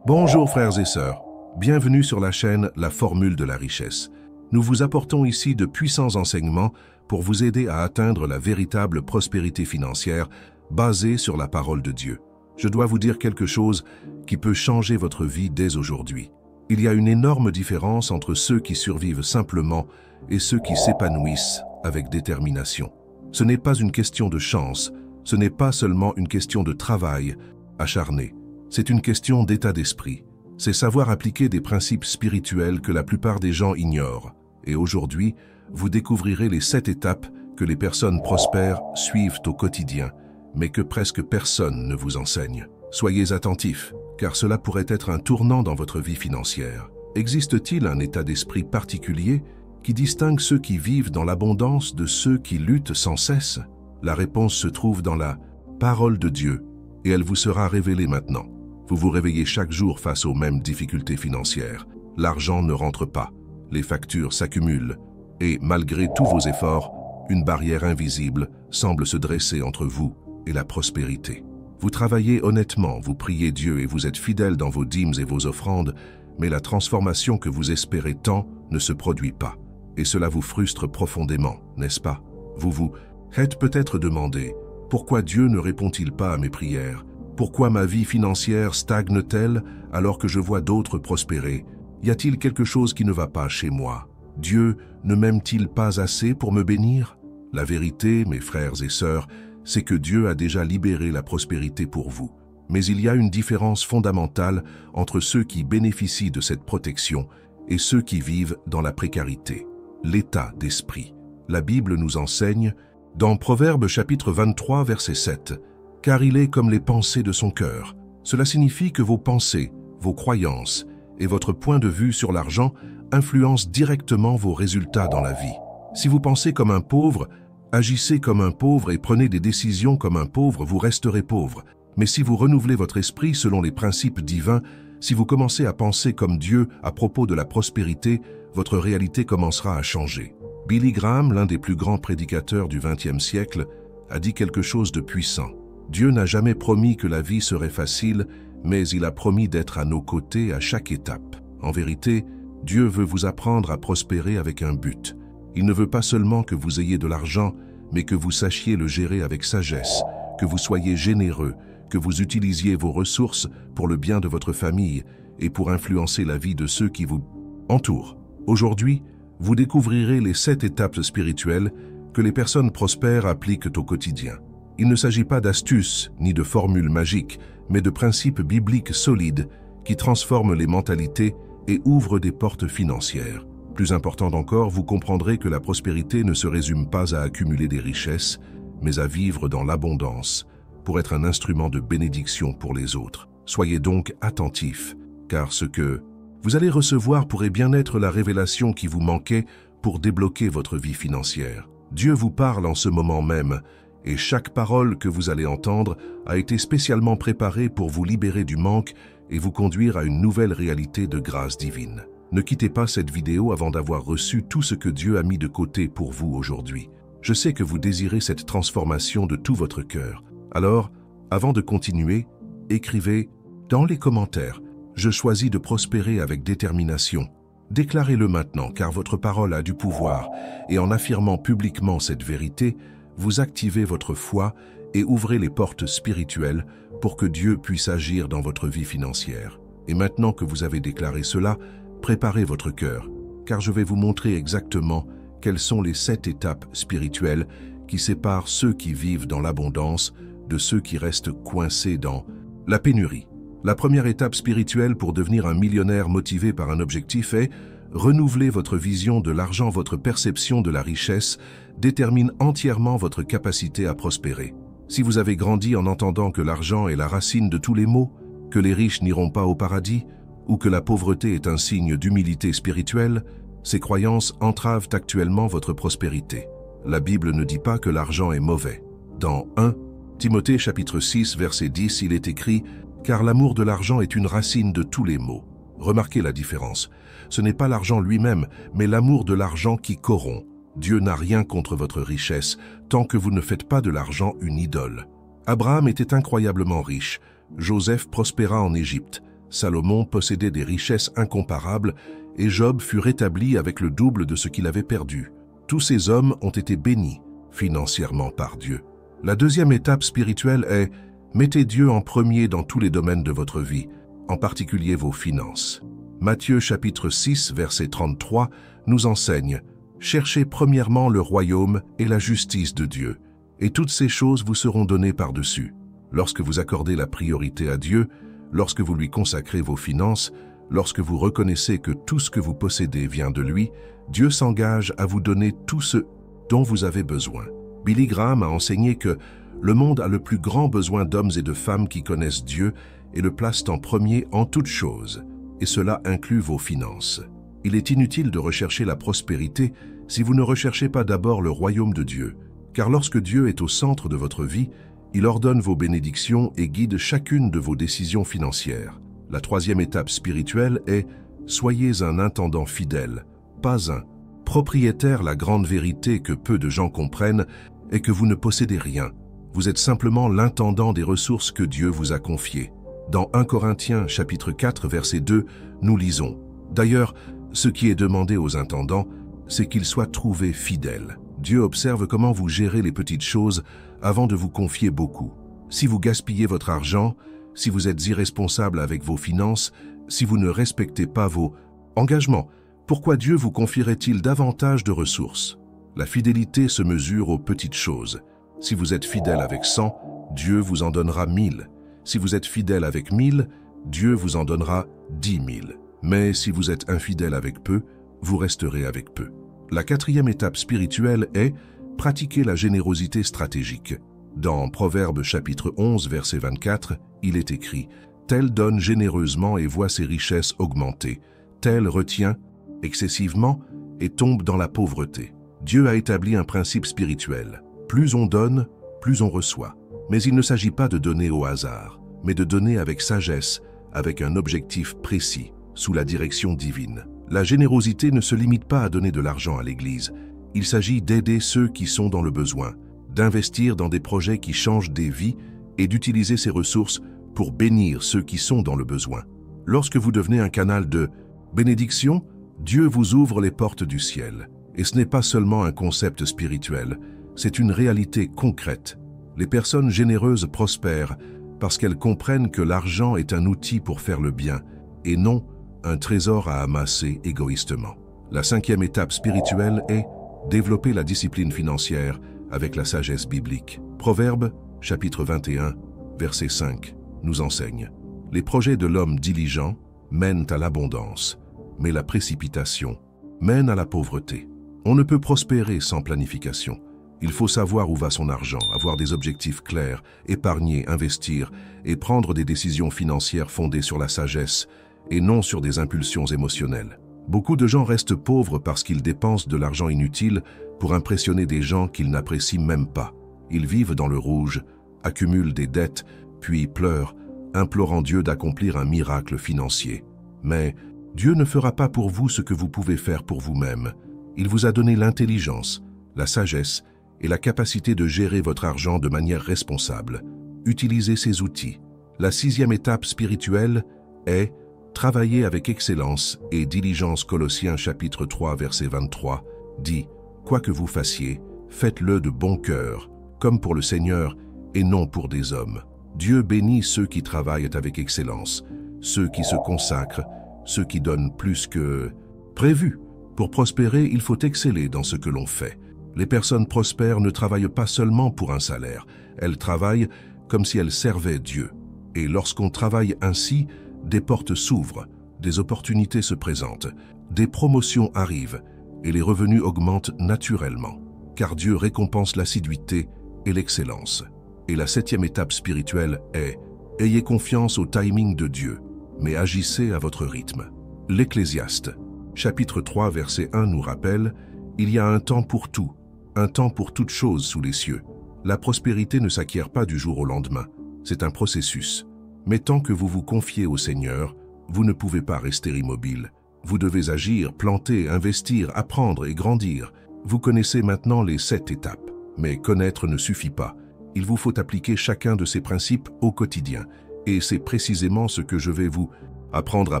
Bonjour frères et sœurs, bienvenue sur la chaîne La Formule de la Richesse. Nous vous apportons ici de puissants enseignements pour vous aider à atteindre la véritable prospérité financière basée sur la parole de Dieu. Je dois vous dire quelque chose qui peut changer votre vie dès aujourd'hui. Il y a une énorme différence entre ceux qui survivent simplement et ceux qui s'épanouissent avec détermination. Ce n'est pas une question de chance, ce n'est pas seulement une question de travail acharné. C'est une question d'état d'esprit. C'est savoir appliquer des principes spirituels que la plupart des gens ignorent. Et aujourd'hui, vous découvrirez les 7 étapes que les personnes prospères suivent au quotidien, mais que presque personne ne vous enseigne. Soyez attentifs, car cela pourrait être un tournant dans votre vie financière. Existe-t-il un état d'esprit particulier qui distingue ceux qui vivent dans l'abondance de ceux qui luttent sans cesse? La réponse se trouve dans la parole de Dieu, et elle vous sera révélée maintenant. Vous vous réveillez chaque jour face aux mêmes difficultés financières. L'argent ne rentre pas, les factures s'accumulent, et malgré tous vos efforts, une barrière invisible semble se dresser entre vous et la prospérité. Vous travaillez honnêtement, vous priez Dieu et vous êtes fidèle dans vos dîmes et vos offrandes, mais la transformation que vous espérez tant ne se produit pas. Et cela vous frustre profondément, n'est-ce pas? Vous vous êtes peut-être demandé, pourquoi Dieu ne répond-il pas à mes prières? Pourquoi ma vie financière stagne-t-elle alors que je vois d'autres prospérer? Y a-t-il quelque chose qui ne va pas chez moi? Dieu ne m'aime-t-il pas assez pour me bénir? La vérité, mes frères et sœurs, c'est que Dieu a déjà libéré la prospérité pour vous. Mais il y a une différence fondamentale entre ceux qui bénéficient de cette protection et ceux qui vivent dans la précarité. L'état d'esprit. La Bible nous enseigne, dans Proverbes chapitre 23, verset 7, « Car il est comme les pensées de son cœur ». Cela signifie que vos pensées, vos croyances et votre point de vue sur l'argent influencent directement vos résultats dans la vie. Si vous pensez comme un pauvre, agissez comme un pauvre et prenez des décisions comme un pauvre, vous resterez pauvre. Mais si vous renouvelez votre esprit selon les principes divins, si vous commencez à penser comme Dieu à propos de la prospérité, votre réalité commencera à changer. Billy Graham, l'un des plus grands prédicateurs du XXe siècle, a dit quelque chose de puissant. Dieu n'a jamais promis que la vie serait facile, mais il a promis d'être à nos côtés à chaque étape. En vérité, Dieu veut vous apprendre à prospérer avec un but. Il ne veut pas seulement que vous ayez de l'argent, mais que vous sachiez le gérer avec sagesse, que vous soyez généreux, que vous utilisiez vos ressources pour le bien de votre famille et pour influencer la vie de ceux qui vous entourent. Aujourd'hui, vous découvrirez les 7 étapes spirituelles que les personnes prospères appliquent au quotidien. Il ne s'agit pas d'astuces ni de formules magiques, mais de principes bibliques solides qui transforment les mentalités et ouvrent des portes financières. Plus important encore, vous comprendrez que la prospérité ne se résume pas à accumuler des richesses, mais à vivre dans l'abondance, pour être un instrument de bénédiction pour les autres. Soyez donc attentifs, car ce que vous allez recevoir pourrait bien être la révélation qui vous manquait pour débloquer votre vie financière. Dieu vous parle en ce moment même, et chaque parole que vous allez entendre a été spécialement préparée pour vous libérer du manque et vous conduire à une nouvelle réalité de grâce divine. Ne quittez pas cette vidéo avant d'avoir reçu tout ce que Dieu a mis de côté pour vous aujourd'hui. Je sais que vous désirez cette transformation de tout votre cœur. Alors, avant de continuer, écrivez dans les commentaires « Je choisis de prospérer avec détermination ». Déclarez-le maintenant car votre parole a du pouvoir et en affirmant publiquement cette vérité, vous activez votre foi et ouvrez les portes spirituelles pour que Dieu puisse agir dans votre vie financière. Et maintenant que vous avez déclaré cela, préparez votre cœur, car je vais vous montrer exactement quelles sont les 7 étapes spirituelles qui séparent ceux qui vivent dans l'abondance de ceux qui restent coincés dans la pénurie. La première étape spirituelle pour devenir un millionnaire motivé par un objectif est renouveler votre vision de l'argent. Votre perception de la richesse détermine entièrement votre capacité à prospérer. Si vous avez grandi en entendant que l'argent est la racine de tous les maux, que les riches n'iront pas au paradis, ou que la pauvreté est un signe d'humilité spirituelle, ces croyances entravent actuellement votre prospérité. La Bible ne dit pas que l'argent est mauvais. Dans 1 Timothée chapitre 6 verset 10, il est écrit « Car l'amour de l'argent est une racine de tous les maux ». Remarquez la différence. Ce n'est pas l'argent lui-même, mais l'amour de l'argent qui corrompt. Dieu n'a rien contre votre richesse, tant que vous ne faites pas de l'argent une idole. Abraham était incroyablement riche. Joseph prospéra en Égypte. Salomon possédait des richesses incomparables et Job fut rétabli avec le double de ce qu'il avait perdu. Tous ces hommes ont été bénis financièrement par Dieu. La deuxième étape spirituelle est « Mettez Dieu en premier dans tous les domaines de votre vie, en particulier vos finances ». Matthieu chapitre 6, verset 33 nous enseigne « Cherchez premièrement le royaume et la justice de Dieu, et toutes ces choses vous seront données par-dessus. » Lorsque vous accordez la priorité à Dieu, lorsque vous lui consacrez vos finances, lorsque vous reconnaissez que tout ce que vous possédez vient de lui, Dieu s'engage à vous donner tout ce dont vous avez besoin. Billy Graham a enseigné que le monde a le plus grand besoin d'hommes et de femmes qui connaissent Dieu et le placent en premier en toutes choses, et cela inclut vos finances. Il est inutile de rechercher la prospérité si vous ne recherchez pas d'abord le royaume de Dieu, car lorsque Dieu est au centre de votre vie, il ordonne vos bénédictions et guide chacune de vos décisions financières. La troisième étape spirituelle est « Soyez un intendant fidèle, pas un propriétaire ». La grande vérité que peu de gens comprennent est que vous ne possédez rien. Vous êtes simplement l'intendant des ressources que Dieu vous a confiées. Dans 1 Corinthiens chapitre 4, verset 2, nous lisons « D'ailleurs, ce qui est demandé aux intendants, c'est qu'ils soient trouvés fidèles. Dieu observe comment vous gérez les petites choses avant de vous confier beaucoup. Si vous gaspillez votre argent, si vous êtes irresponsable avec vos finances, si vous ne respectez pas vos engagements, pourquoi Dieu vous confierait-il davantage de ressources? La fidélité se mesure aux petites choses. Si vous êtes fidèle avec 100, Dieu vous en donnera 1000. Si vous êtes fidèle avec 1000, Dieu vous en donnera 10 000. Mais si vous êtes infidèle avec peu, vous resterez avec peu. La quatrième étape spirituelle est pratiquer la générosité stratégique. Dans Proverbes chapitre 11, verset 24, il est écrit « Tel donne généreusement et voit ses richesses augmenter. Tel retient excessivement et tombe dans la pauvreté. » Dieu a établi un principe spirituel. Plus on donne, plus on reçoit. Mais il ne s'agit pas de donner au hasard, mais de donner avec sagesse, avec un objectif précis, sous la direction divine. La générosité ne se limite pas à donner de l'argent à l'Église. Il s'agit d'aider ceux qui sont dans le besoin, d'investir dans des projets qui changent des vies et d'utiliser ces ressources pour bénir ceux qui sont dans le besoin. Lorsque vous devenez un canal de bénédiction, Dieu vous ouvre les portes du ciel. Et ce n'est pas seulement un concept spirituel, c'est une réalité concrète. Les personnes généreuses prospèrent parce qu'elles comprennent que l'argent est un outil pour faire le bien et non un trésor à amasser égoïstement. La cinquième étape spirituelle est développer la discipline financière avec la sagesse biblique. Proverbes, chapitre 21, verset 5, nous enseigne « Les projets de l'homme diligent mènent à l'abondance, mais la précipitation mène à la pauvreté. » On ne peut prospérer sans planification. Il faut savoir où va son argent, avoir des objectifs clairs, épargner, investir et prendre des décisions financières fondées sur la sagesse et non sur des impulsions émotionnelles. Beaucoup de gens restent pauvres parce qu'ils dépensent de l'argent inutile pour impressionner des gens qu'ils n'apprécient même pas. Ils vivent dans le rouge, accumulent des dettes, puis pleurent, implorant Dieu d'accomplir un miracle financier. Mais Dieu ne fera pas pour vous ce que vous pouvez faire pour vous-même. Il vous a donné l'intelligence, la sagesse et la capacité de gérer votre argent de manière responsable. Utilisez ces outils. La sixième étape spirituelle est travailler avec excellence et diligence. Colossiens chapitre 3 verset 23 dit « Quoi que vous fassiez, faites-le de bon cœur, comme pour le Seigneur et non pour des hommes. » Dieu bénit ceux qui travaillent avec excellence, ceux qui se consacrent, ceux qui donnent plus que prévu. Pour prospérer, il faut exceller dans ce que l'on fait. Les personnes prospères ne travaillent pas seulement pour un salaire, elles travaillent comme si elles servaient Dieu. Et lorsqu'on travaille ainsi, des portes s'ouvrent, des opportunités se présentent, des promotions arrivent et les revenus augmentent naturellement, car Dieu récompense l'assiduité et l'excellence. Et la septième étape spirituelle est « Ayez confiance au timing de Dieu, mais agissez à votre rythme. » L'Ecclésiaste, chapitre 3, verset 1 nous rappelle « Il y a un temps pour tout, un temps pour toute chose sous les cieux. La prospérité ne s'acquiert pas du jour au lendemain, c'est un processus. Mais tant que vous vous confiez au Seigneur, vous ne pouvez pas rester immobile. Vous devez agir, planter, investir, apprendre et grandir. Vous connaissez maintenant les 7 étapes. Mais connaître ne suffit pas. Il vous faut appliquer chacun de ces principes au quotidien. Et c'est précisément ce que je vais vous apprendre à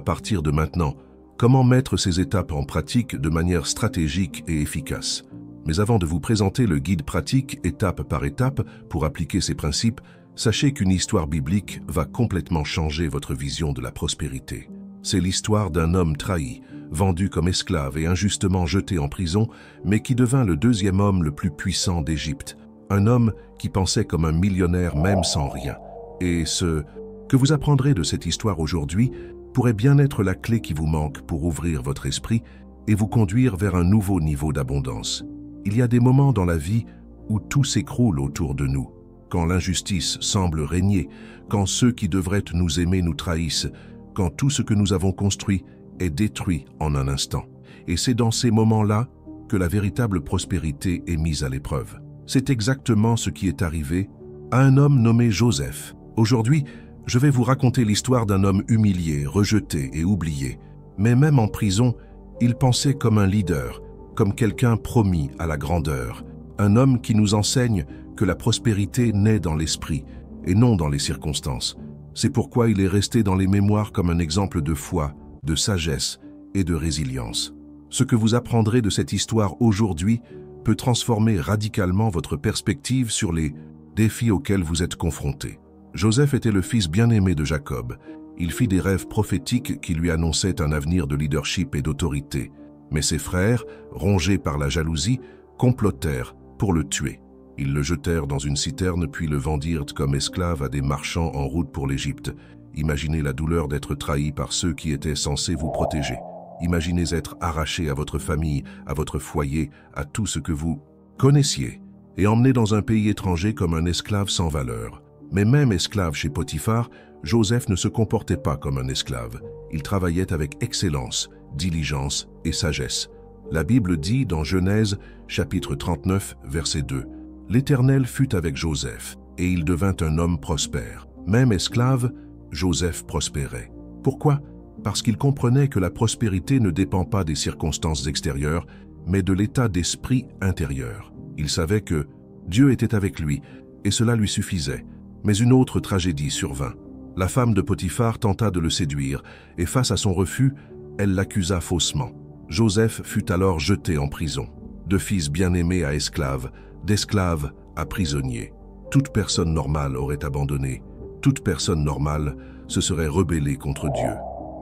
partir de maintenant comment mettre ces étapes en pratique de manière stratégique et efficace. Mais avant de vous présenter le guide pratique étape par étape pour appliquer ces principes, sachez qu'une histoire biblique va complètement changer votre vision de la prospérité. C'est l'histoire d'un homme trahi, vendu comme esclave et injustement jeté en prison, mais qui devint le deuxième homme le plus puissant d'Égypte. Un homme qui pensait comme un millionnaire même sans rien. Et ce que vous apprendrez de cette histoire aujourd'hui pourrait bien être la clé qui vous manque pour ouvrir votre esprit et vous conduire vers un nouveau niveau d'abondance. Il y a des moments dans la vie où tout s'écroule autour de nous, quand l'injustice semble régner, quand ceux qui devraient nous aimer nous trahissent, quand tout ce que nous avons construit est détruit en un instant. Et c'est dans ces moments-là que la véritable prospérité est mise à l'épreuve. C'est exactement ce qui est arrivé à un homme nommé Joseph. Aujourd'hui, je vais vous raconter l'histoire d'un homme humilié, rejeté et oublié. Mais même en prison, il pensait comme un leader, comme quelqu'un promis à la grandeur. Un homme qui nous enseigne que la prospérité naît dans l'esprit et non dans les circonstances. C'est pourquoi il est resté dans les mémoires comme un exemple de foi, de sagesse et de résilience. Ce que vous apprendrez de cette histoire aujourd'hui peut transformer radicalement votre perspective sur les défis auxquels vous êtes confrontés. Joseph était le fils bien-aimé de Jacob. Il fit des rêves prophétiques qui lui annonçaient un avenir de leadership et d'autorité. Mais ses frères, rongés par la jalousie, complotèrent pour le tuer. Ils le jetèrent dans une citerne puis le vendirent comme esclave à des marchands en route pour l'Égypte. Imaginez la douleur d'être trahi par ceux qui étaient censés vous protéger. Imaginez être arraché à votre famille, à votre foyer, à tout ce que vous connaissiez, et emmené dans un pays étranger comme un esclave sans valeur. Mais même esclave chez Potiphar, Joseph ne se comportait pas comme un esclave. Il travaillait avec excellence, diligence et sagesse. La Bible dit dans Genèse, chapitre 39, verset 2, « L'Éternel fut avec Joseph, et il devint un homme prospère. Même esclave, Joseph prospérait. » Pourquoi? Parce qu'il comprenait que la prospérité ne dépend pas des circonstances extérieures, mais de l'état d'esprit intérieur. Il savait que Dieu était avec lui, et cela lui suffisait. Mais une autre tragédie survint. La femme de Potiphar tenta de le séduire, et face à son refus, elle l'accusa faussement. Joseph fut alors jeté en prison, de fils bien-aimé à esclave, d'esclave à prisonnier. Toute personne normale aurait abandonné. Toute personne normale se serait rebellée contre Dieu.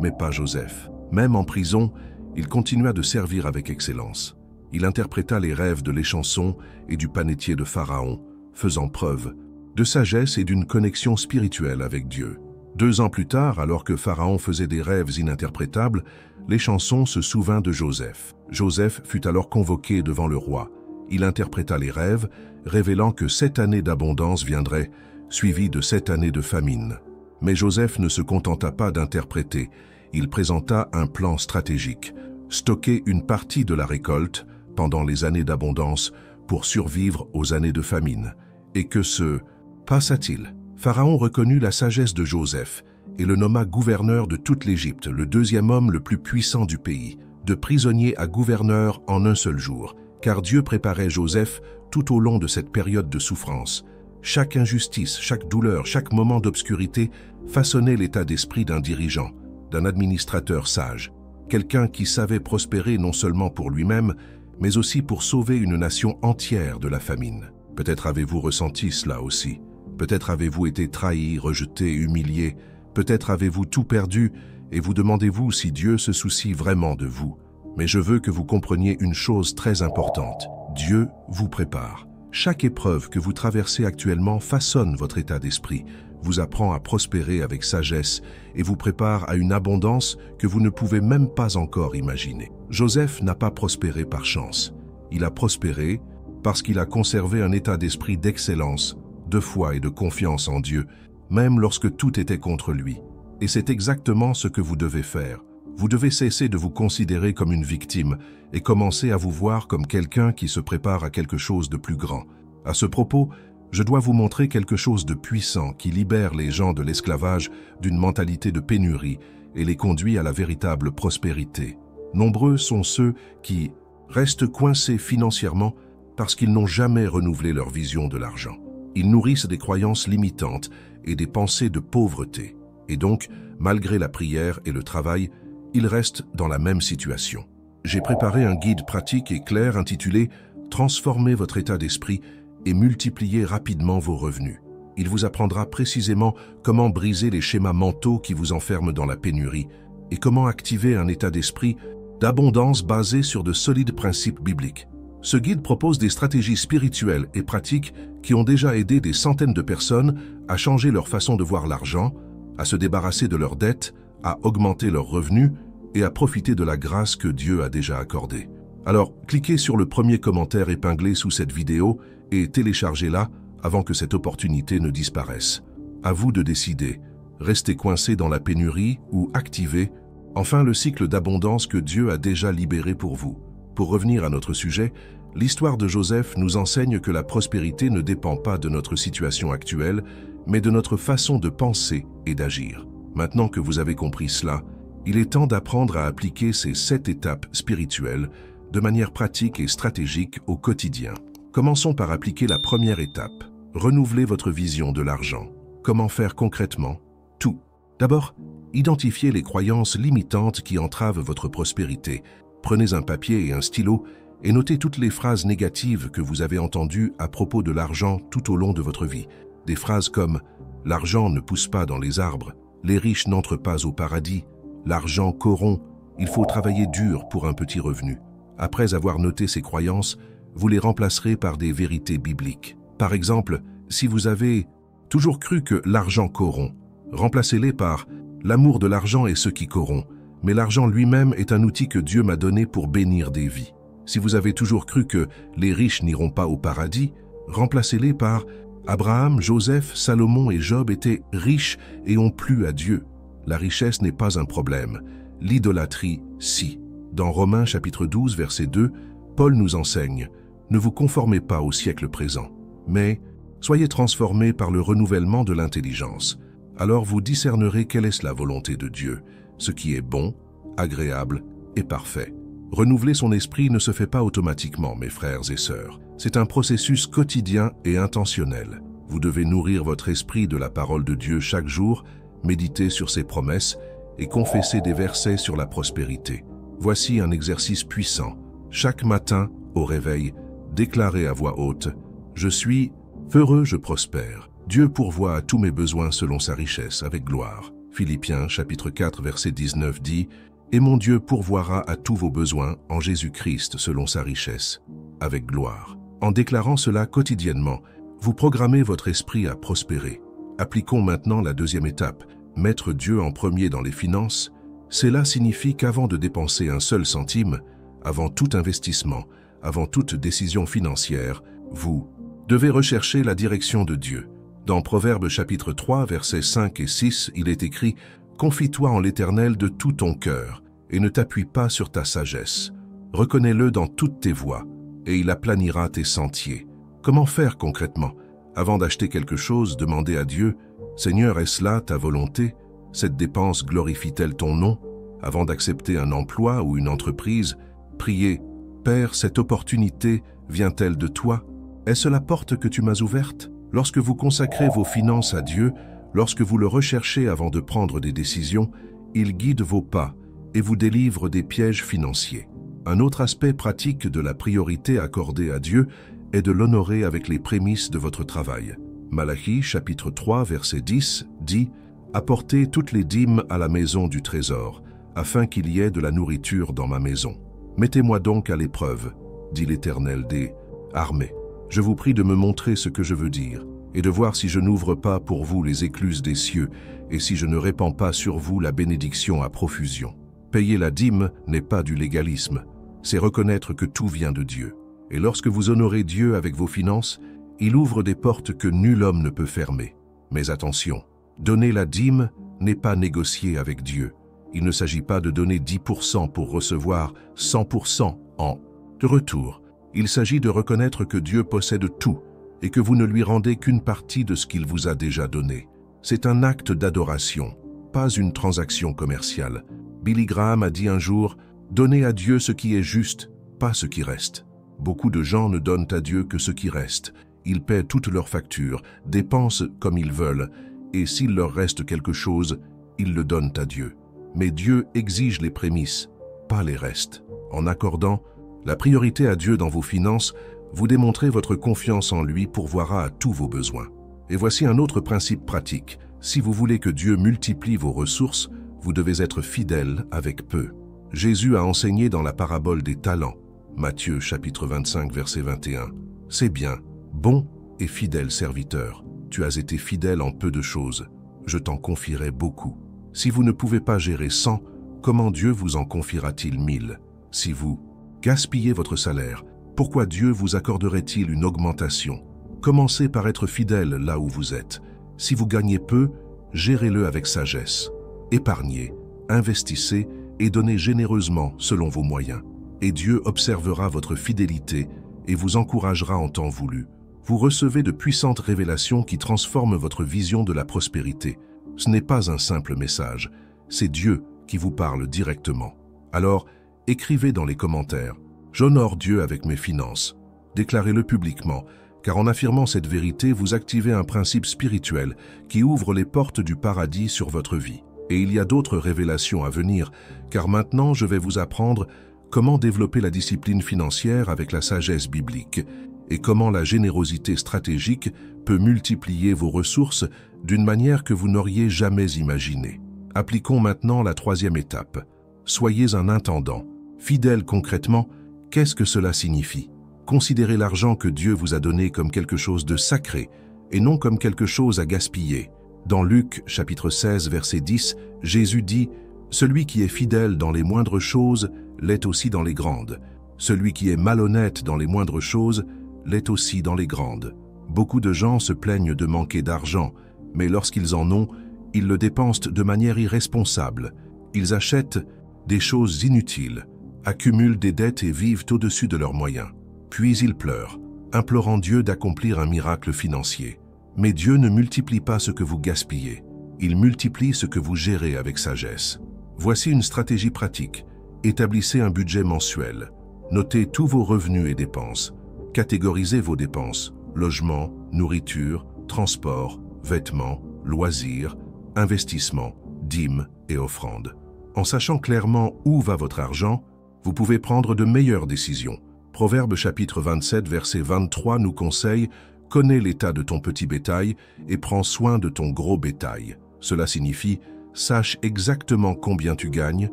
Mais pas Joseph. Même en prison, il continua de servir avec excellence. Il interpréta les rêves de l'échanson et du panetier de Pharaon, faisant preuve de sagesse et d'une connexion spirituelle avec Dieu. 2 ans plus tard, alors que Pharaon faisait des rêves ininterprétables, l'échanson se souvint de Joseph. Joseph fut alors convoqué devant le roi. Il interpréta les rêves, révélant que 7 années d'abondance viendraient, suivies de 7 années de famine. Mais Joseph ne se contenta pas d'interpréter. Il présenta un plan stratégique, stocker une partie de la récolte pendant les années d'abondance pour survivre aux années de famine. Et que se passa-t-il? Pharaon reconnut la sagesse de Joseph et le nomma gouverneur de toute l'Égypte, le 2e homme le plus puissant du pays, de prisonnier à gouverneur en un seul jour, car Dieu préparait Joseph tout au long de cette période de souffrance. Chaque injustice, chaque douleur, chaque moment d'obscurité façonnait l'état d'esprit d'un dirigeant, d'un administrateur sage, quelqu'un qui savait prospérer non seulement pour lui-même, mais aussi pour sauver une nation entière de la famine. Peut-être avez-vous ressenti cela aussi. Peut-être avez-vous été trahi, rejeté, humilié. Peut-être avez-vous tout perdu et vous demandez-vous si Dieu se soucie vraiment de vous. Mais je veux que vous compreniez une chose très importante. Dieu vous prépare. Chaque épreuve que vous traversez actuellement façonne votre état d'esprit, vous apprend à prospérer avec sagesse et vous prépare à une abondance que vous ne pouvez même pas encore imaginer. Joseph n'a pas prospéré par chance. Il a prospéré parce qu'il a conservé un état d'esprit d'excellence, de foi et de confiance en Dieu, même lorsque tout était contre lui. Et c'est exactement ce que vous devez faire. Vous devez cesser de vous considérer comme une victime et commencer à vous voir comme quelqu'un qui se prépare à quelque chose de plus grand. À ce propos, je dois vous montrer quelque chose de puissant qui libère les gens de l'esclavage d'une mentalité de pénurie et les conduit à la véritable prospérité. Nombreux sont ceux qui restent coincés financièrement parce qu'ils n'ont jamais renouvelé leur vision de l'argent. Ils nourrissent des croyances limitantes et des pensées de pauvreté. Et donc, malgré la prière et le travail, ils restent dans la même situation. J'ai préparé un guide pratique et clair intitulé « Transformez votre état d'esprit et multipliez rapidement vos revenus ». Il vous apprendra précisément comment briser les schémas mentaux qui vous enferment dans la pénurie et comment activer un état d'esprit d'abondance basé sur de solides principes bibliques. Ce guide propose des stratégies spirituelles et pratiques qui ont déjà aidé des centaines de personnes à changer leur façon de voir l'argent, à se débarrasser de leurs dettes, à augmenter leurs revenus et à profiter de la grâce que Dieu a déjà accordée. Alors, cliquez sur le premier commentaire épinglé sous cette vidéo et téléchargez-la avant que cette opportunité ne disparaisse. À vous de décider, rester coincé dans la pénurie ou activer enfin le cycle d'abondance que Dieu a déjà libéré pour vous. Pour revenir à notre sujet, l'histoire de Joseph nous enseigne que la prospérité ne dépend pas de notre situation actuelle, mais de notre façon de penser et d'agir. Maintenant que vous avez compris cela, il est temps d'apprendre à appliquer ces 7 étapes spirituelles de manière pratique et stratégique au quotidien. Commençons par appliquer la première étape. Renouvelez votre vision de l'argent. Comment faire concrètement? Tout. D'abord, identifiez les croyances limitantes qui entravent votre prospérité. Prenez un papier et un stylo et notez toutes les phrases négatives que vous avez entendues à propos de l'argent tout au long de votre vie. Des phrases comme « l'argent ne pousse pas dans les arbres »,« les riches n'entrent pas au paradis »,« l'argent corrompt »,« il faut travailler dur pour un petit revenu ». Après avoir noté ces croyances, vous les remplacerez par des vérités bibliques. Par exemple, si vous avez toujours cru que l'argent corrompt, remplacez-les par « l'amour de l'argent est ce qui corrompt », mais l'argent lui-même est un outil que Dieu m'a donné pour bénir des vies. Si vous avez toujours cru que les riches n'iront pas au paradis, remplacez-les par « Abraham, Joseph, Salomon et Job étaient riches et ont plu à Dieu ». La richesse n'est pas un problème, l'idolâtrie, si. Dans Romains chapitre 12, verset 2, Paul nous enseigne « Ne vous conformez pas au siècle présent, mais soyez transformés par le renouvellement de l'intelligence. Alors vous discernerez quelle est la volonté de Dieu, ce qui est bon, agréable et parfait. » Renouveler son esprit ne se fait pas automatiquement, mes frères et sœurs. C'est un processus quotidien et intentionnel. Vous devez nourrir votre esprit de la parole de Dieu chaque jour, méditer sur ses promesses et confesser des versets sur la prospérité. Voici un exercice puissant. Chaque matin, au réveil, déclarez à voix haute « Je suis heureux, je prospère. Dieu pourvoit à tous mes besoins selon sa richesse, avec gloire. » Philippiens chapitre 4, verset 19 dit « Et mon Dieu pourvoira à tous vos besoins en Jésus-Christ selon sa richesse, avec gloire. » En déclarant cela quotidiennement, vous programmez votre esprit à prospérer. Appliquons maintenant la deuxième étape, mettre Dieu en premier dans les finances. Cela signifie qu'avant de dépenser un seul centime, avant tout investissement, avant toute décision financière, vous devez rechercher la direction de Dieu. Dans Proverbes chapitre 3, versets 5 et 6, il est écrit « Confie-toi en l'Éternel de tout ton cœur, et ne t'appuie pas sur ta sagesse. Reconnais-le dans toutes tes voies, et il aplanira tes sentiers. » Comment faire concrètement? Avant d'acheter quelque chose, demandez à Dieu « Seigneur, est-ce là ta volonté? Cette dépense glorifie-t-elle ton nom? » Avant d'accepter un emploi ou une entreprise, priez « Père, cette opportunité vient-elle de toi? Est-ce la porte que tu m'as ouverte? » Lorsque vous consacrez vos finances à Dieu, lorsque vous le recherchez avant de prendre des décisions, il guide vos pas et vous délivre des pièges financiers. Un autre aspect pratique de la priorité accordée à Dieu est de l'honorer avec les prémices de votre travail. Malachie, chapitre 3, verset 10, dit « Apportez toutes les dîmes à la maison du trésor, afin qu'il y ait de la nourriture dans ma maison. Mettez-moi donc à l'épreuve, dit l'Éternel des armées. Je vous prie de me montrer ce que je veux dire, et de voir si je n'ouvre pas pour vous les écluses des cieux, et si je ne répands pas sur vous la bénédiction à profusion. » Payer la dîme n'est pas du légalisme, c'est reconnaître que tout vient de Dieu. Et lorsque vous honorez Dieu avec vos finances, il ouvre des portes que nul homme ne peut fermer. Mais attention, donner la dîme n'est pas négocier avec Dieu. Il ne s'agit pas de donner 10% pour recevoir 100% en retour. Il s'agit de reconnaître que Dieu possède tout et que vous ne lui rendez qu'une partie de ce qu'il vous a déjà donné. C'est un acte d'adoration, pas une transaction commerciale. Billy Graham a dit un jour « Donnez à Dieu ce qui est juste, pas ce qui reste. » Beaucoup de gens ne donnent à Dieu que ce qui reste. Ils paient toutes leurs factures, dépensent comme ils veulent, et s'il leur reste quelque chose, ils le donnent à Dieu. Mais Dieu exige les prémices, pas les restes. En accordant la priorité à Dieu dans vos finances, vous démontrez votre confiance en lui pourvoira à tous vos besoins. Et voici un autre principe pratique. Si vous voulez que Dieu multiplie vos ressources, vous devez être fidèle avec peu. Jésus a enseigné dans la parabole des talents. Matthieu chapitre 25 verset 21. C'est bien, bon et fidèle serviteur. Tu as été fidèle en peu de choses. Je t'en confierai beaucoup. Si vous ne pouvez pas gérer 100, comment Dieu vous en confiera-t-il 1000? Si vous gaspillez votre salaire, pourquoi Dieu vous accorderait-il une augmentation? Commencez par être fidèle là où vous êtes. Si vous gagnez peu, gérez-le avec sagesse. Épargnez, investissez et donnez généreusement selon vos moyens. Et Dieu observera votre fidélité et vous encouragera en temps voulu. Vous recevez de puissantes révélations qui transforment votre vision de la prospérité. Ce n'est pas un simple message, c'est Dieu qui vous parle directement. Alors, écrivez dans les commentaires « J'honore Dieu avec mes finances ». Déclarez-le publiquement, car en affirmant cette vérité, vous activez un principe spirituel qui ouvre les portes du paradis sur votre vie. Et il y a d'autres révélations à venir, car maintenant je vais vous apprendre comment développer la discipline financière avec la sagesse biblique et comment la générosité stratégique peut multiplier vos ressources d'une manière que vous n'auriez jamais imaginée. Appliquons maintenant la troisième étape. Soyez un intendant. Fidèle concrètement, qu'est-ce que cela signifie? Considérez l'argent que Dieu vous a donné comme quelque chose de sacré et non comme quelque chose à gaspiller. Dans Luc chapitre 16 verset 10, Jésus dit « Celui qui est fidèle dans les moindres choses l'est aussi dans les grandes. Celui qui est malhonnête dans les moindres choses l'est aussi dans les grandes. » Beaucoup de gens se plaignent de manquer d'argent, mais lorsqu'ils en ont, ils le dépensent de manière irresponsable. Ils achètent des choses inutiles, accumulent des dettes et vivent au-dessus de leurs moyens. Puis ils pleurent, implorant Dieu d'accomplir un miracle financier. Mais Dieu ne multiplie pas ce que vous gaspillez. Il multiplie ce que vous gérez avec sagesse. Voici une stratégie pratique. Établissez un budget mensuel. Notez tous vos revenus et dépenses. Catégorisez vos dépenses. Logement, nourriture, transport, vêtements, loisirs, investissements, dîmes et offrandes. En sachant clairement où va votre argent, vous pouvez prendre de meilleures décisions. Proverbe chapitre 27 verset 23 nous conseille « Connais l'état de ton petit bétail et prends soin de ton gros bétail ». Cela signifie « Sache exactement combien tu gagnes,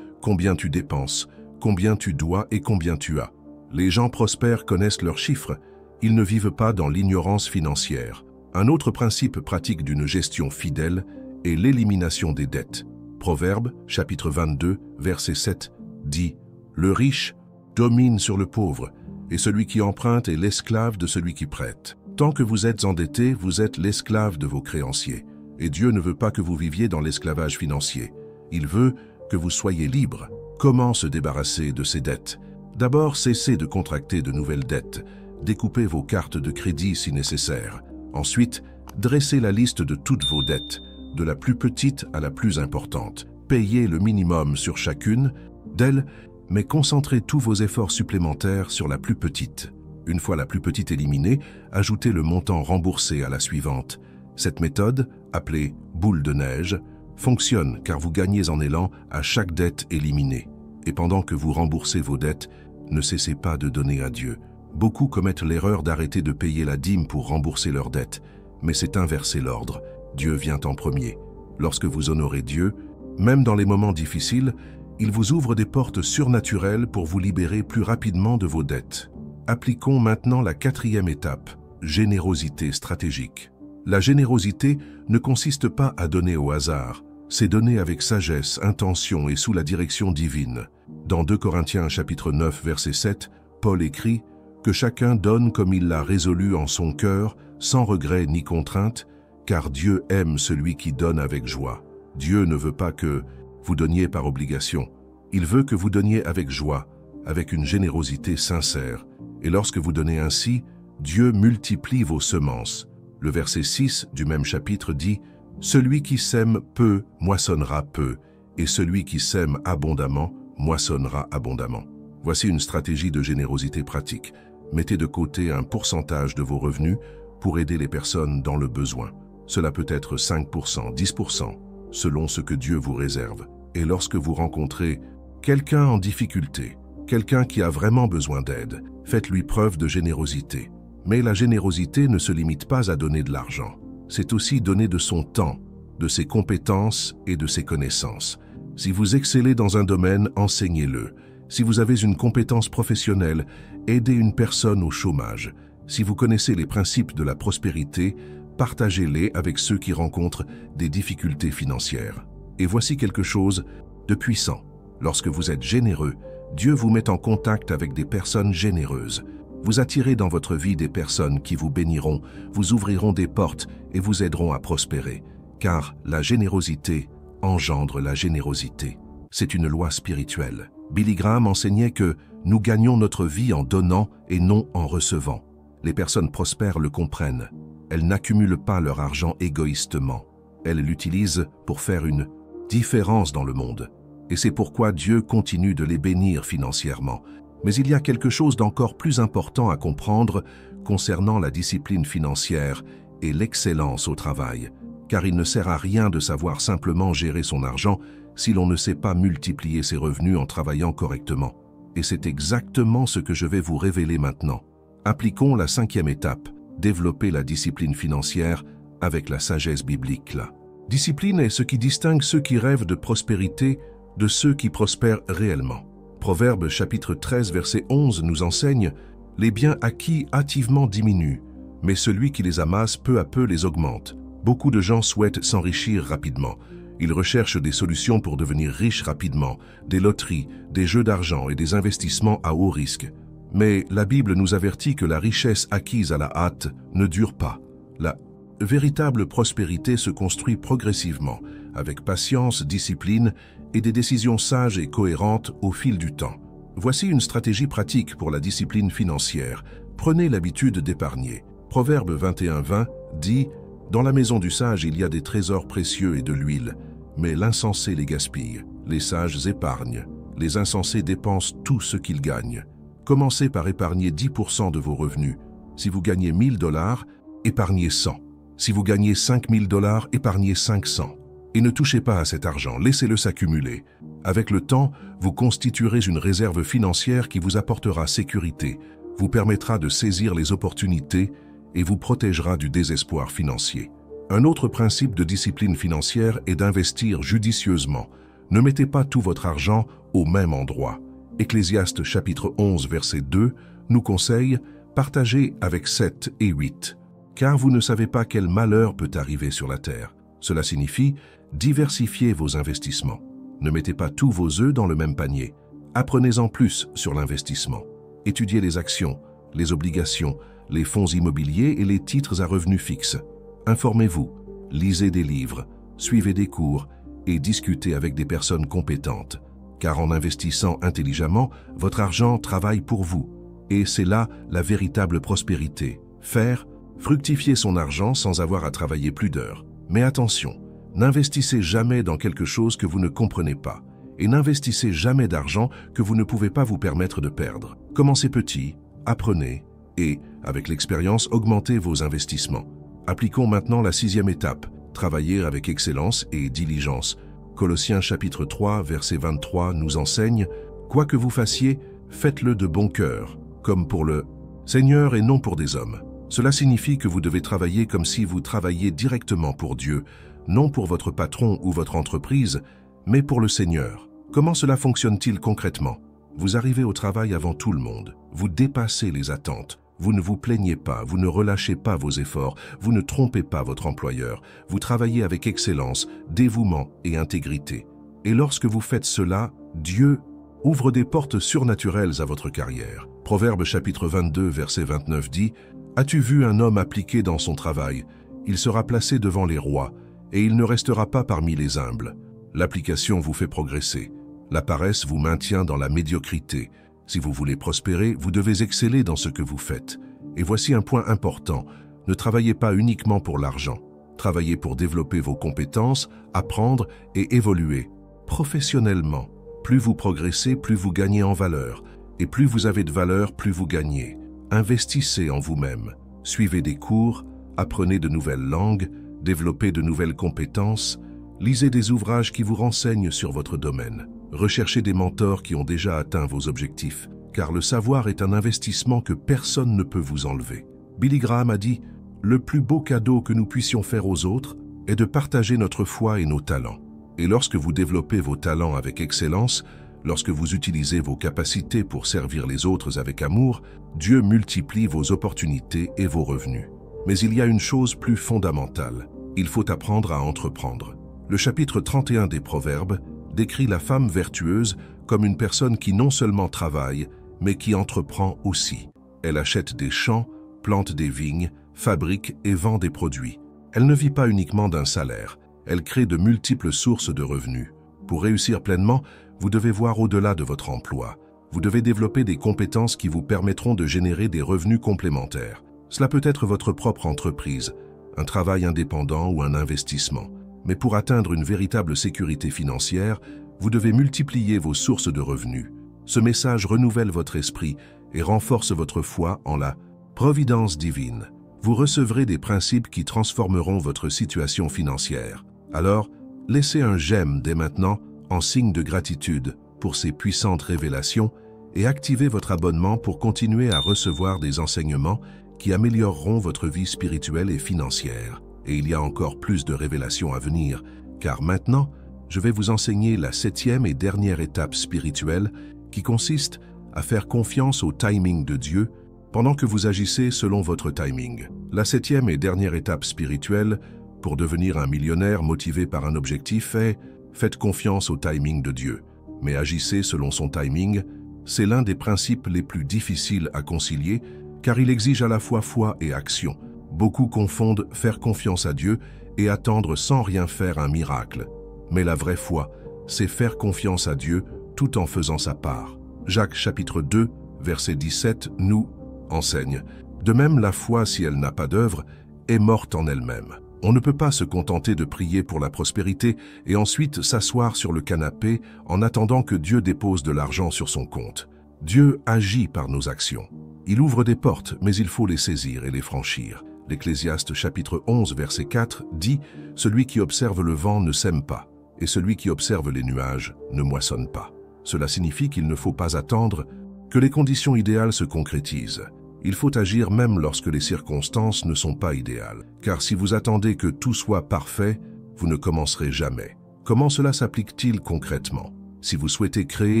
combien tu dépenses, combien tu dois et combien tu as ». Les gens prospères connaissent leurs chiffres. Ils ne vivent pas dans l'ignorance financière. Un autre principe pratique d'une gestion fidèle est l'élimination des dettes. Proverbe chapitre 22 verset 7 dit « Le riche domine sur le pauvre, et celui qui emprunte est l'esclave de celui qui prête. Tant que vous êtes endetté, vous êtes l'esclave de vos créanciers. Et Dieu ne veut pas que vous viviez dans l'esclavage financier. Il veut que vous soyez libre. Comment se débarrasser de ces dettes? D'abord, cessez de contracter de nouvelles dettes. Découpez vos cartes de crédit si nécessaire. Ensuite, dressez la liste de toutes vos dettes, de la plus petite à la plus importante. Payez le minimum sur chacune d'elles, mais concentrez tous vos efforts supplémentaires sur la plus petite. Une fois la plus petite éliminée, ajoutez le montant remboursé à la suivante. Cette méthode, appelée « boule de neige », fonctionne car vous gagnez en élan à chaque dette éliminée. Et pendant que vous remboursez vos dettes, ne cessez pas de donner à Dieu. Beaucoup commettent l'erreur d'arrêter de payer la dîme pour rembourser leurs dettes, mais c'est inverser l'ordre. Dieu vient en premier. Lorsque vous honorez Dieu, même dans les moments difficiles, il vous ouvre des portes surnaturelles pour vous libérer plus rapidement de vos dettes. Appliquons maintenant la quatrième étape, générosité stratégique. La générosité ne consiste pas à donner au hasard, c'est donner avec sagesse, intention et sous la direction divine. Dans 2 Corinthiens chapitre 9 verset 7, Paul écrit « Que chacun donne comme il l'a résolu en son cœur, sans regret ni contrainte, car Dieu aime celui qui donne avec joie. » Dieu ne veut pas que vous donniez par obligation. Il veut que vous donniez avec joie, avec une générosité sincère. Et lorsque vous donnez ainsi, Dieu multiplie vos semences. Le verset 6 du même chapitre dit « Celui qui sème peu moissonnera peu, et celui qui sème abondamment moissonnera abondamment. » Voici une stratégie de générosité pratique. Mettez de côté un pourcentage de vos revenus pour aider les personnes dans le besoin. Cela peut être 5%, 10%, selon ce que Dieu vous réserve. Et lorsque vous rencontrez quelqu'un en difficulté, quelqu'un qui a vraiment besoin d'aide, faites-lui preuve de générosité. Mais la générosité ne se limite pas à donner de l'argent. C'est aussi donner de son temps, de ses compétences et de ses connaissances. Si vous excellez dans un domaine, enseignez-le. Si vous avez une compétence professionnelle, aidez une personne au chômage. Si vous connaissez les principes de la prospérité, partagez-les avec ceux qui rencontrent des difficultés financières. Et voici quelque chose de puissant. Lorsque vous êtes généreux, Dieu vous met en contact avec des personnes généreuses. Vous attirez dans votre vie des personnes qui vous béniront, vous ouvriront des portes et vous aideront à prospérer. Car la générosité engendre la générosité. C'est une loi spirituelle. Billy Graham enseignait que nous gagnons notre vie en donnant et non en recevant. Les personnes prospères le comprennent. Elles n'accumulent pas leur argent égoïstement. Elles l'utilisent pour faire une différence dans le monde. Et c'est pourquoi Dieu continue de les bénir financièrement. Mais il y a quelque chose d'encore plus important à comprendre concernant la discipline financière et l'excellence au travail. Car il ne sert à rien de savoir simplement gérer son argent si l'on ne sait pas multiplier ses revenus en travaillant correctement. Et c'est exactement ce que je vais vous révéler maintenant. Appliquons la 5e étape, développer la discipline financière avec la sagesse biblique. La discipline est ce qui distingue ceux qui rêvent de prospérité de ceux qui prospèrent réellement. Proverbe chapitre 13 verset 11 nous enseigne « Les biens acquis hâtivement diminuent, mais celui qui les amasse peu à peu les augmente. » Beaucoup de gens souhaitent s'enrichir rapidement. Ils recherchent des solutions pour devenir riches rapidement, des loteries, des jeux d'argent et des investissements à haut risque. Mais la Bible nous avertit que la richesse acquise à la hâte ne dure pas. La véritable prospérité se construit progressivement, avec patience, discipline et des décisions sages et cohérentes au fil du temps. Voici une stratégie pratique pour la discipline financière. Prenez l'habitude d'épargner. Proverbe 21:20 dit « Dans la maison du sage, il y a des trésors précieux et de l'huile, mais l'insensé les gaspille. Les sages épargnent. Les insensés dépensent tout ce qu'ils gagnent. Commencez par épargner 10% de vos revenus. Si vous gagnez $1000, épargnez 100. Si vous gagnez $5000, épargnez 500. Et ne touchez pas à cet argent, laissez-le s'accumuler. Avec le temps, vous constituerez une réserve financière qui vous apportera sécurité, vous permettra de saisir les opportunités et vous protégera du désespoir financier. Un autre principe de discipline financière est d'investir judicieusement. Ne mettez pas tout votre argent au même endroit. Ecclésiaste chapitre 11 verset 2 nous conseille « Partagez avec 7 et 8, car vous ne savez pas quel malheur peut arriver sur la terre. » Cela signifie diversifier vos investissements. Ne mettez pas tous vos œufs dans le même panier. Apprenez-en plus sur l'investissement. Étudiez les actions, les obligations, les fonds immobiliers et les titres à revenus fixes. Informez-vous, lisez des livres, suivez des cours et discutez avec des personnes compétentes. Car en investissant intelligemment, votre argent travaille pour vous. Et c'est là la véritable prospérité. Faire, fructifier son argent sans avoir à travailler plus d'heures. Mais attention, n'investissez jamais dans quelque chose que vous ne comprenez pas. Et n'investissez jamais d'argent que vous ne pouvez pas vous permettre de perdre. Commencez petit, apprenez et, avec l'expérience, augmentez vos investissements. Appliquons maintenant la 6e étape, travailler avec excellence et diligence. Colossiens chapitre 3, verset 23 nous enseigne « Quoi que vous fassiez, faites-le de bon cœur, comme pour le Seigneur et non pour des hommes. » Cela signifie que vous devez travailler comme si vous travailliez directement pour Dieu, non pour votre patron ou votre entreprise, mais pour le Seigneur. Comment cela fonctionne-t-il concrètement? Vous arrivez au travail avant tout le monde, vous dépassez les attentes, vous ne vous plaignez pas, vous ne relâchez pas vos efforts, vous ne trompez pas votre employeur, vous travaillez avec excellence, dévouement et intégrité. Et lorsque vous faites cela, Dieu ouvre des portes surnaturelles à votre carrière. Proverbe chapitre 22, verset 29 dit « As-tu vu un homme appliqué dans son travail? Il sera placé devant les rois, et il ne restera pas parmi les humbles. » L'application vous fait progresser. La paresse vous maintient dans la médiocrité. Si vous voulez prospérer, vous devez exceller dans ce que vous faites. Et voici un point important. Ne travaillez pas uniquement pour l'argent. Travaillez pour développer vos compétences, apprendre et évoluer. Professionnellement, plus vous progressez, plus vous gagnez en valeur. Et plus vous avez de valeur, plus vous gagnez. Investissez en vous-même. Suivez des cours, apprenez de nouvelles langues, développez de nouvelles compétences, Lisez des ouvrages qui vous renseignent sur votre domaine. Recherchez des mentors qui ont déjà atteint vos objectifs, car le savoir est un investissement que personne ne peut vous enlever. Billy Graham a dit « Le plus beau cadeau que nous puissions faire aux autres est de partager notre foi et nos talents. » Et lorsque vous développez vos talents avec excellence, lorsque vous utilisez vos capacités pour servir les autres avec amour, Dieu multiplie vos opportunités et vos revenus. Mais il y a une chose plus fondamentale. Il faut apprendre à entreprendre. Le chapitre 31 des Proverbes décrit la femme vertueuse comme une personne qui non seulement travaille, mais qui entreprend aussi. Elle achète des champs, plante des vignes, fabrique et vend des produits. Elle ne vit pas uniquement d'un salaire, elle crée de multiples sources de revenus. Pour réussir pleinement, vous devez voir au-delà de votre emploi. Vous devez développer des compétences qui vous permettront de générer des revenus complémentaires. Cela peut être votre propre entreprise, un travail indépendant ou un investissement. Mais pour atteindre une véritable sécurité financière, vous devez multiplier vos sources de revenus. Ce message renouvelle votre esprit et renforce votre foi en la providence divine. Vous recevrez des principes qui transformeront votre situation financière. Alors, laissez un j'aime dès maintenant en signe de gratitude pour ces puissantes révélations et activez votre abonnement pour continuer à recevoir des enseignements qui amélioreront votre vie spirituelle et financière. Et il y a encore plus de révélations à venir, car maintenant, je vais vous enseigner la 7e et dernière étape spirituelle qui consiste à faire confiance au timing de Dieu pendant que vous agissez selon votre timing. La 7e et dernière étape spirituelle pour devenir un millionnaire motivé par un objectif est « Faites confiance au timing de Dieu, mais agissez selon son timing ». C'est l'un des principes les plus difficiles à concilier car il exige à la fois foi et action. Beaucoup confondent faire confiance à Dieu et attendre sans rien faire un miracle. Mais la vraie foi, c'est faire confiance à Dieu tout en faisant sa part. Jacques chapitre 2, verset 17 nous enseigne. De même, la foi, si elle n'a pas d'œuvre, est morte en elle-même. On ne peut pas se contenter de prier pour la prospérité et ensuite s'asseoir sur le canapé en attendant que Dieu dépose de l'argent sur son compte. Dieu agit par nos actions. Il ouvre des portes, mais il faut les saisir et les franchir. L'Ecclésiaste chapitre 11, verset 4 dit « Celui qui observe le vent ne sème pas, et celui qui observe les nuages ne moissonne pas. » Cela signifie qu'il ne faut pas attendre que les conditions idéales se concrétisent. Il faut agir même lorsque les circonstances ne sont pas idéales. Car si vous attendez que tout soit parfait, vous ne commencerez jamais. Comment cela s'applique-t-il concrètement? Si vous souhaitez créer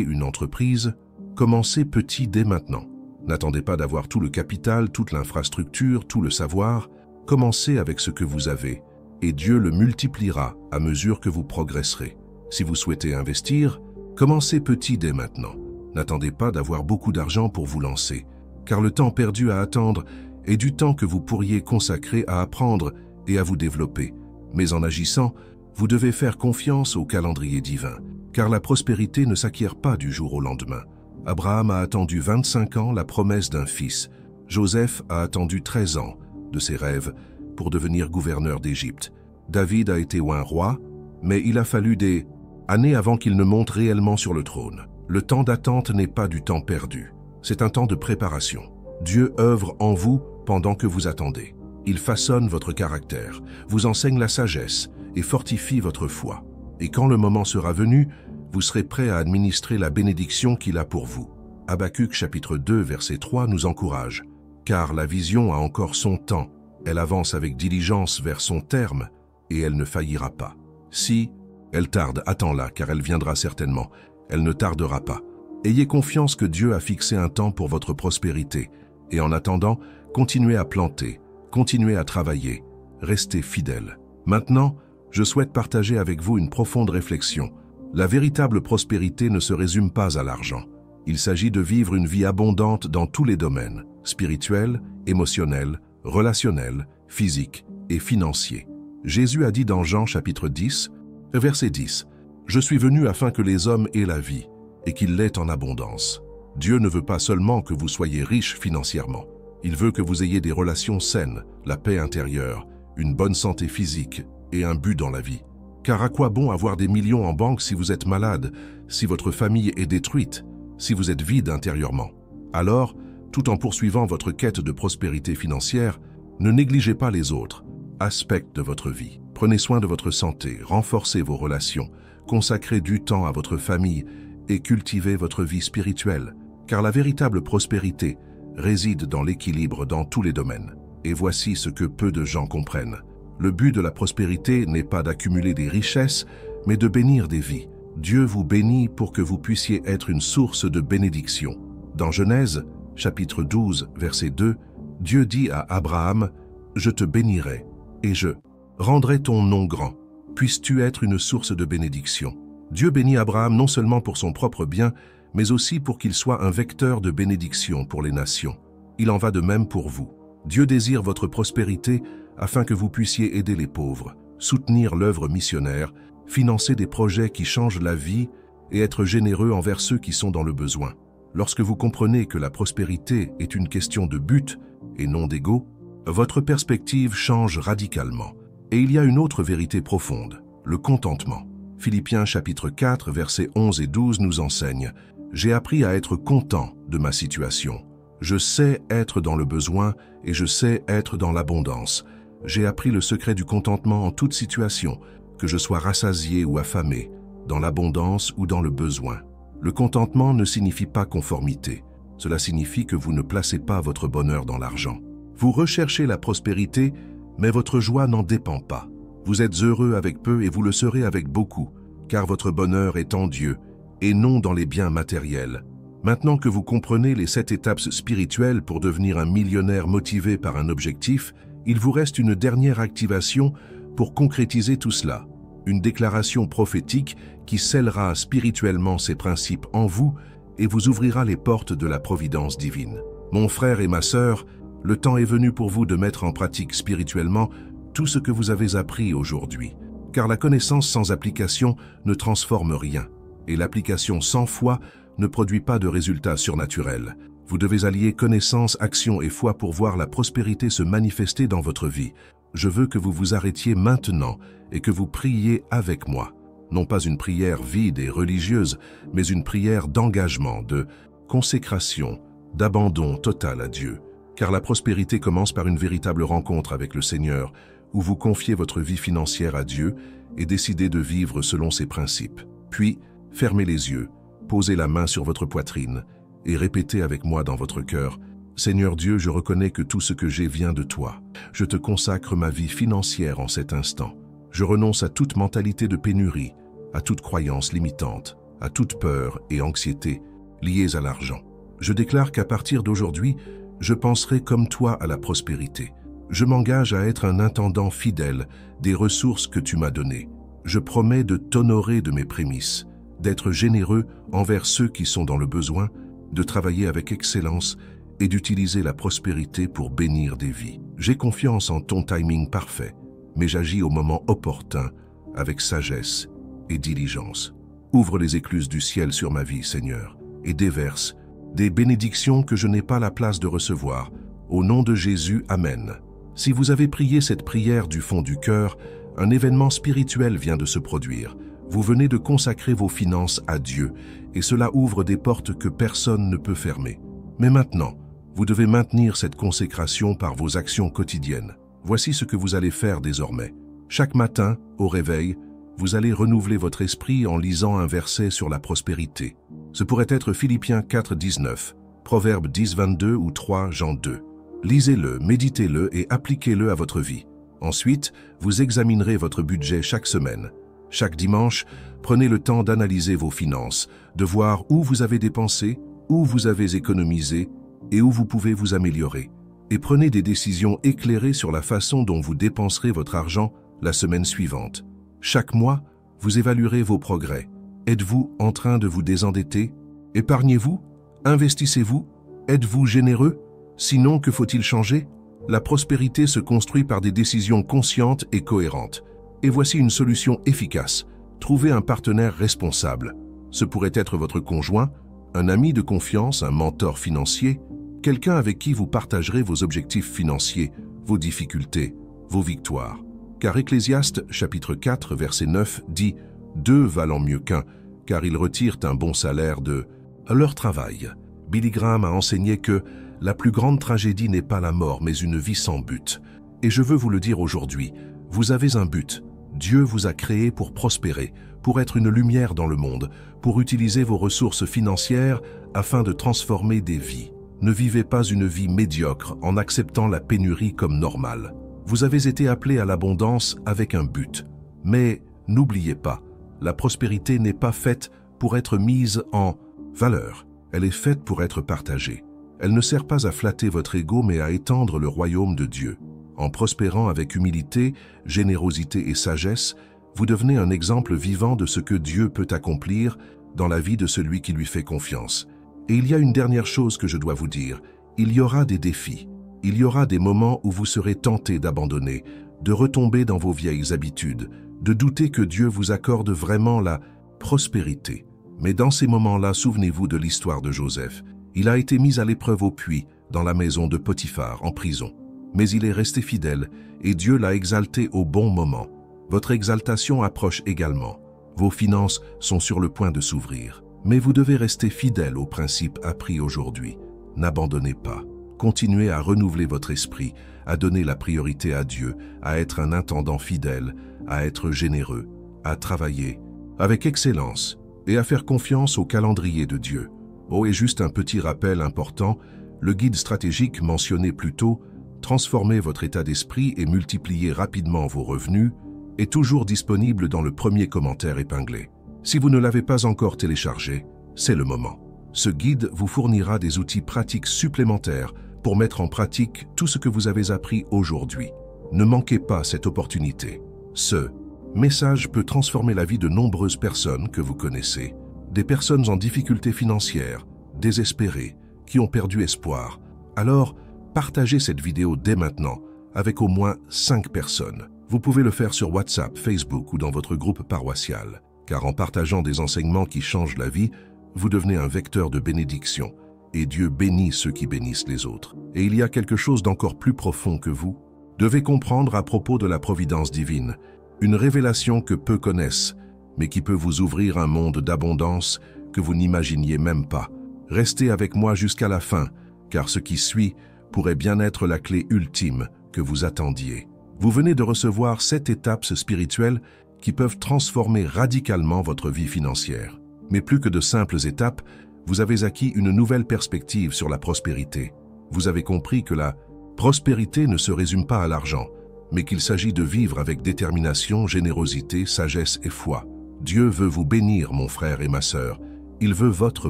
une entreprise, commencez petit dès maintenant. N'attendez pas d'avoir tout le capital, toute l'infrastructure, tout le savoir. Commencez avec ce que vous avez, et Dieu le multipliera à mesure que vous progresserez. Si vous souhaitez investir, commencez petit dès maintenant. N'attendez pas d'avoir beaucoup d'argent pour vous lancer, car le temps perdu à attendre est du temps que vous pourriez consacrer à apprendre et à vous développer. Mais en agissant, vous devez faire confiance au calendrier divin, car la prospérité ne s'acquiert pas du jour au lendemain. Abraham a attendu 25 ans la promesse d'un fils. Joseph a attendu 13 ans de ses rêves pour devenir gouverneur d'Égypte. David a été un roi, mais il a fallu des années avant qu'il ne monte réellement sur le trône. Le temps d'attente n'est pas du temps perdu, c'est un temps de préparation. Dieu œuvre en vous pendant que vous attendez. Il façonne votre caractère, vous enseigne la sagesse et fortifie votre foi. Et quand le moment sera venu, vous serez prêt à administrer la bénédiction qu'il a pour vous. Habacuc chapitre 2 verset 3 nous encourage. Car la vision a encore son temps, elle avance avec diligence vers son terme et elle ne faillira pas. Si elle tarde, attends-la car elle viendra certainement, elle ne tardera pas. Ayez confiance que Dieu a fixé un temps pour votre prospérité et en attendant, continuez à planter, continuez à travailler, restez fidèles. Maintenant, je souhaite partager avec vous une profonde réflexion. La véritable prospérité ne se résume pas à l'argent. Il s'agit de vivre une vie abondante dans tous les domaines, spirituel, émotionnel, relationnel, physique et financier. Jésus a dit dans Jean chapitre 10, verset 10, « Je suis venu afin que les hommes aient la vie et qu'ils l'aient en abondance. » Dieu ne veut pas seulement que vous soyez riche financièrement. Il veut que vous ayez des relations saines, la paix intérieure, une bonne santé physique et un but dans la vie. Car à quoi bon avoir des millions en banque si vous êtes malade, si votre famille est détruite, si vous êtes vide intérieurement? Alors, tout en poursuivant votre quête de prospérité financière, ne négligez pas les autres aspects de votre vie. Prenez soin de votre santé, renforcez vos relations, consacrez du temps à votre famille et cultivez votre vie spirituelle, car la véritable prospérité réside dans l'équilibre dans tous les domaines. Et voici ce que peu de gens comprennent. Le but de la prospérité n'est pas d'accumuler des richesses, mais de bénir des vies. Dieu vous bénit pour que vous puissiez être une source de bénédiction. Dans Genèse, chapitre 12, verset 2, Dieu dit à Abraham, « Je te bénirai, et je rendrai ton nom grand. Puisses-tu être une source de bénédiction. » Dieu bénit Abraham non seulement pour son propre bien, mais aussi pour qu'il soit un vecteur de bénédiction pour les nations. Il en va de même pour vous. Dieu désire votre prospérité afin que vous puissiez aider les pauvres, soutenir l'œuvre missionnaire, financer des projets qui changent la vie et être généreux envers ceux qui sont dans le besoin. Lorsque vous comprenez que la prospérité est une question de but et non d'ego, votre perspective change radicalement. Et il y a une autre vérité profonde, le contentement. Philippiens chapitre 4, versets 11 et 12 nous enseigne « J'ai appris à être content de ma situation. Je sais être dans le besoin et je sais être dans l'abondance. J'ai appris le secret du contentement en toute situation, que je sois rassasié ou affamé, dans l'abondance ou dans le besoin. » Le contentement ne signifie pas conformité. Cela signifie que vous ne placez pas votre bonheur dans l'argent. Vous recherchez la prospérité, mais votre joie n'en dépend pas. Vous êtes heureux avec peu et vous le serez avec beaucoup, car votre bonheur est en Dieu et non dans les biens matériels. Maintenant que vous comprenez les 7 étapes spirituelles pour devenir un millionnaire motivé par un objectif, il vous reste une dernière activation pour concrétiser tout cela. Une déclaration prophétique qui scellera spirituellement ces principes en vous et vous ouvrira les portes de la providence divine. Mon frère et ma sœur, le temps est venu pour vous de mettre en pratique spirituellement tout ce que vous avez appris aujourd'hui, car la connaissance sans application ne transforme rien, et l'application sans foi ne produit pas de résultats surnaturels. Vous devez allier connaissance, action et foi pour voir la prospérité se manifester dans votre vie. Je veux que vous vous arrêtiez maintenant et que vous priez avec moi. Non pas une prière vide et religieuse, mais une prière d'engagement, de consécration, d'abandon total à Dieu. Car la prospérité commence par une véritable rencontre avec le Seigneur, où vous confiez votre vie financière à Dieu et décidez de vivre selon ses principes. Puis, fermez les yeux, posez la main sur votre poitrine et répétez avec moi dans votre cœur « Seigneur Dieu, je reconnais que tout ce que j'ai vient de toi. Je te consacre ma vie financière en cet instant. Je renonce à toute mentalité de pénurie, à toute croyance limitante, à toute peur et anxiété liées à l'argent. Je déclare qu'à partir d'aujourd'hui, je penserai comme toi à la prospérité. Je m'engage à être un intendant fidèle des ressources que tu m'as données. Je promets de t'honorer de mes prémices, d'être généreux envers ceux qui sont dans le besoin, de travailler avec excellence et d'utiliser la prospérité pour bénir des vies. J'ai confiance en ton timing parfait, mais j'agis au moment opportun, avec sagesse et diligence. Ouvre les écluses du ciel sur ma vie, Seigneur, et déverse des bénédictions que je n'ai pas la place de recevoir. Au nom de Jésus, Amen. Si vous avez prié cette prière du fond du cœur, un événement spirituel vient de se produire. Vous venez de consacrer vos finances à Dieu, et cela ouvre des portes que personne ne peut fermer. Mais maintenant, vous devez maintenir cette consécration par vos actions quotidiennes. Voici ce que vous allez faire désormais. Chaque matin, au réveil, vous allez renouveler votre esprit en lisant un verset sur la prospérité. Ce pourrait être Philippiens 4, 19, Proverbes 10, 22 ou 3 Jean 2. Lisez-le, méditez-le et appliquez-le à votre vie. Ensuite, vous examinerez votre budget chaque semaine. Chaque dimanche, prenez le temps d'analyser vos finances, de voir où vous avez dépensé, où vous avez économisé et où vous pouvez vous améliorer. Et prenez des décisions éclairées sur la façon dont vous dépenserez votre argent la semaine suivante. Chaque mois, vous évaluerez vos progrès. Êtes-vous en train de vous désendetter? Épargnez-vous? Investissez-vous? Êtes-vous généreux? Sinon, que faut-il changer? La prospérité se construit par des décisions conscientes et cohérentes. Et voici une solution efficace. Trouvez un partenaire responsable. Ce pourrait être votre conjoint, un ami de confiance, un mentor financier, quelqu'un avec qui vous partagerez vos objectifs financiers, vos difficultés, vos victoires. Car Ecclésiaste, chapitre 4, verset 9, dit « Deux valent mieux qu'un, car ils retirent un bon salaire de leur travail. » Billy Graham a enseigné que la plus grande tragédie n'est pas la mort, mais une vie sans but. Et je veux vous le dire aujourd'hui, vous avez un but, Dieu vous a créé pour prospérer, pour être une lumière dans le monde, pour utiliser vos ressources financières afin de transformer des vies. Ne vivez pas une vie médiocre en acceptant la pénurie comme normale. Vous avez été appelé à l'abondance avec un but. Mais n'oubliez pas, la prospérité n'est pas faite pour être mise en valeur. Elle est faite pour être partagée. Elle ne sert pas à flatter votre ego mais à étendre le royaume de Dieu. En prospérant avec humilité, générosité et sagesse, vous devenez un exemple vivant de ce que Dieu peut accomplir dans la vie de celui qui lui fait confiance. Et il y a une dernière chose que je dois vous dire. Il y aura des défis. Il y aura des moments où vous serez tenté d'abandonner, de retomber dans vos vieilles habitudes, de douter que Dieu vous accorde vraiment la prospérité. Mais dans ces moments-là, souvenez-vous de l'histoire de Joseph. Il a été mis à l'épreuve au puits, dans la maison de Potiphar, en prison. Mais il est resté fidèle, et Dieu l'a exalté au bon moment. Votre exaltation approche également. Vos finances sont sur le point de s'ouvrir. Mais vous devez rester fidèle aux principes appris aujourd'hui. N'abandonnez pas. Continuez à renouveler votre esprit, à donner la priorité à Dieu, à être un intendant fidèle, à être généreux, à travailler avec excellence et à faire confiance au calendrier de Dieu. Oh, et juste un petit rappel important, le guide stratégique mentionné plus tôt, transformer votre état d'esprit et multiplier rapidement vos revenus, est toujours disponible dans le premier commentaire épinglé. Si vous ne l'avez pas encore téléchargé, c'est le moment. Ce guide vous fournira des outils pratiques supplémentaires pour mettre en pratique tout ce que vous avez appris aujourd'hui. Ne manquez pas cette opportunité. Ce message peut transformer la vie de nombreuses personnes que vous connaissez, des personnes en difficulté financière, désespérées, qui ont perdu espoir. Alors, partagez cette vidéo dès maintenant avec au moins 5 personnes. Vous pouvez le faire sur WhatsApp, Facebook ou dans votre groupe paroissial, car en partageant des enseignements qui changent la vie, vous devenez un vecteur de bénédiction, et Dieu bénit ceux qui bénissent les autres. Et il y a quelque chose d'encore plus profond que vous devez comprendre à propos de la providence divine, une révélation que peu connaissent, mais qui peut vous ouvrir un monde d'abondance que vous n'imaginiez même pas. Restez avec moi jusqu'à la fin, car ce qui suit pourrait bien être la clé ultime que vous attendiez. Vous venez de recevoir 7 étapes spirituelles qui peuvent transformer radicalement votre vie financière. Mais plus que de simples étapes, vous avez acquis une nouvelle perspective sur la prospérité. Vous avez compris que la prospérité ne se résume pas à l'argent, mais qu'il s'agit de vivre avec détermination, générosité, sagesse et foi. Dieu veut vous bénir, mon frère et ma sœur. Il veut votre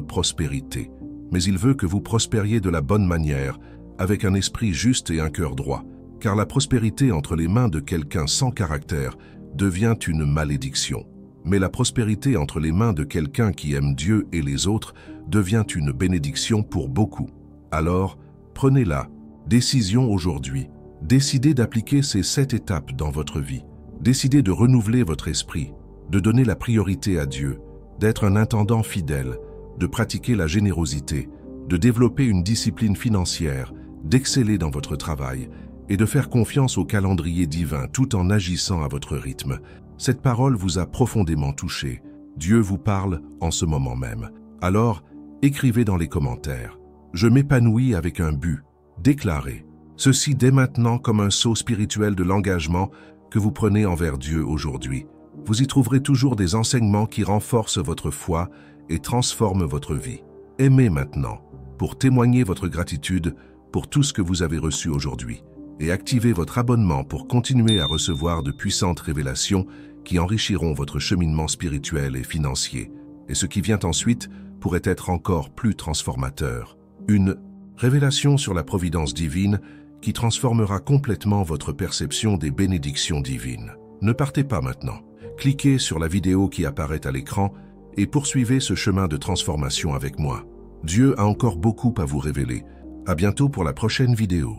prospérité. Mais il veut que vous prospériez de la bonne manière, avec un esprit juste et un cœur droit. Car la prospérité entre les mains de quelqu'un sans caractère devient une malédiction. Mais la prospérité entre les mains de quelqu'un qui aime Dieu et les autres devient une bénédiction pour beaucoup. Alors, prenez-la. Décision aujourd'hui. Décidez d'appliquer ces 7 étapes dans votre vie. Décidez de renouveler votre esprit, de donner la priorité à Dieu, d'être un intendant fidèle, de pratiquer la générosité, de développer une discipline financière, d'exceller dans votre travail et de faire confiance au calendrier divin tout en agissant à votre rythme. Cette parole vous a profondément touché. Dieu vous parle en ce moment même. Alors, écrivez dans les commentaires. Je m'épanouis avec un but. Déclarez. Ceci dès maintenant comme un saut spirituel de l'engagement que vous prenez envers Dieu aujourd'hui. Vous y trouverez toujours des enseignements qui renforcent votre foi et transforment votre vie. Aimez maintenant pour témoigner votre gratitude pour tout ce que vous avez reçu aujourd'hui et activez votre abonnement pour continuer à recevoir de puissantes révélations qui enrichiront votre cheminement spirituel et financier. Et ce qui vient ensuite pourrait être encore plus transformateur. Une révélation sur la providence divine qui transformera complètement votre perception des bénédictions divines. Ne partez pas maintenant. Cliquez sur la vidéo qui apparaît à l'écran et poursuivez ce chemin de transformation avec moi. Dieu a encore beaucoup à vous révéler. À bientôt pour la prochaine vidéo.